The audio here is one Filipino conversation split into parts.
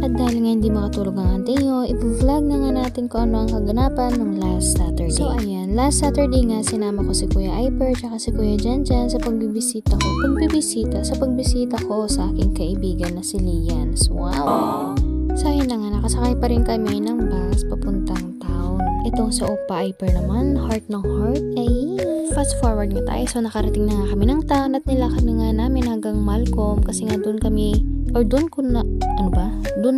At dahil nga hindi makatulog ang ante nyo, i-vlog na nga natin kung ano ang kaganapan ng last Saturday. So ayan, last Saturday nga sinama ko si Kuya Iper tsaka si Kuya Janjan sa pagbibisita ko sa aking kaibigan na si Lians. Wow! So ayun na nga, nakasakay pa rin kami ng bus papuntang town. Itong sa Opa Iper naman, heart ng heart, ay fast forward nga tayo. So nakarating na nga kami ng town at nilakad na nga namin hanggang Malcolm kasi nga doon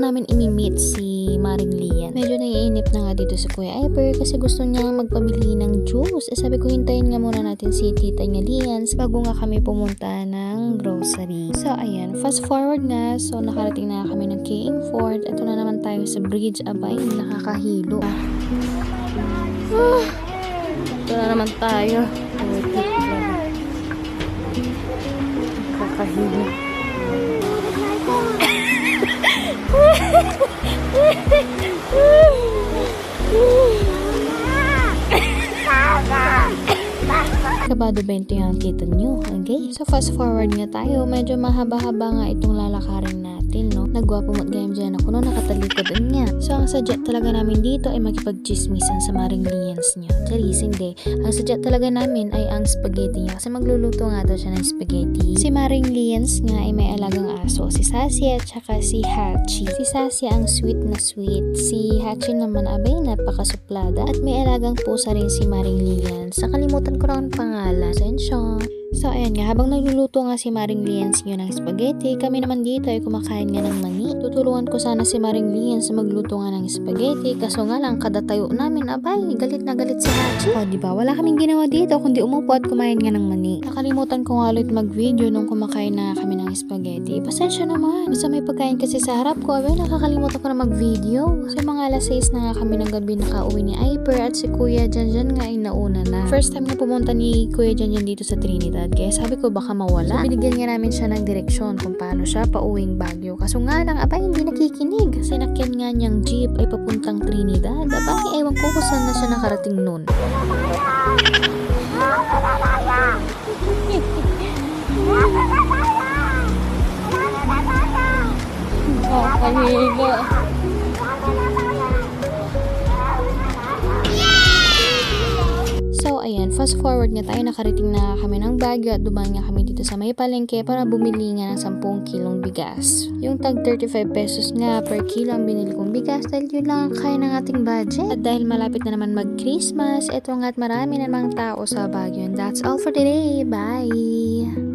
namin imi-meet si Maring Lian. Medyo naiinip na nga dito si Kuya Iper kasi gusto niya magpamili ng juice. Sabi ko hintayin nga muna natin si tita niya Lian bago nga kami pumunta ng grocery. So ayan, fast forward nga. So nakarating na kami ng King Ford. Ito na naman tayo sa bridge. Abay, nakakahilo. Ito na naman tayo. Nakakahilo. Kabado 20 yung kita nyo. Okay? So fast forward nga tayo. Medyo mahaba-haba nga itong lalakarin natin, no? Nagwapo mo't gayam dyan ako, no? Nakatalikod din nga. So ang sadya talaga namin dito ay makipag-chismisan sa Maring Lians niya. Charis, hindi. Ang sadya talaga namin ay ang spaghetti niya kasi magluluto nga daw siya ng spaghetti. Si Maring Lians nga ay may alagang aso. Si Sassy at saka si Hachi. Si Sassy ang sweet na sweet. Si Hachi naman abay napakasuplada at may alagang pusa rin si Maring Lians. Nakalimutan ko lang ang pangalan. Sensyon. So ayan nga, habang nagluluto nga si Maring Lians nyo ng spaghetti, kami naman dito ay kumakain nga ng mani. Tutulungan ko sana si Maring Lians magluto nga ng spaghetti, kaso nga lang kada tayo namin, abay, galit na galit si Hachi. O diba, wala kaming ginawa dito kundi umupo at kumain nga ng mani. Nakalimutan ko nga ulit mag-video nung kumakain na kami ng spaghetti. Pasensya naman. Basta may pagkain kasi sa harap ko, abay, nakakalimutan ko na mag-video. So mga alas 6 na nga kami ng gabi nakauwi ni Iper at si Kuya Janjan nga ay nauna na. First time na pumunta ni Kuya Janjan dito sa Trinidad. Kaya sabi ko baka mawala. So binigyan nga namin siya ng direksyon kung paano siya pauwing Baguio. Kaso nga lang, abay, hindi nakikinig. Sinakyan nga niyang jeep ay papuntang Trinidad. Abay, ewan ko kung saan na siya nakarating nun. Kakahiga. So ayan, fast forward nga tayo, nakarating na kami ng Baguio at dumaan nga kami dito sa may palengke para bumili nga ng 10 kilong bigas. Yung tag 35 pesos nga per kilo ang binili kong bigas dahil yun lang ang kaya ng ating budget. At dahil malapit na naman mag-Christmas, eto nga at marami na namang tao sa Baguio. And that's all for today. Bye!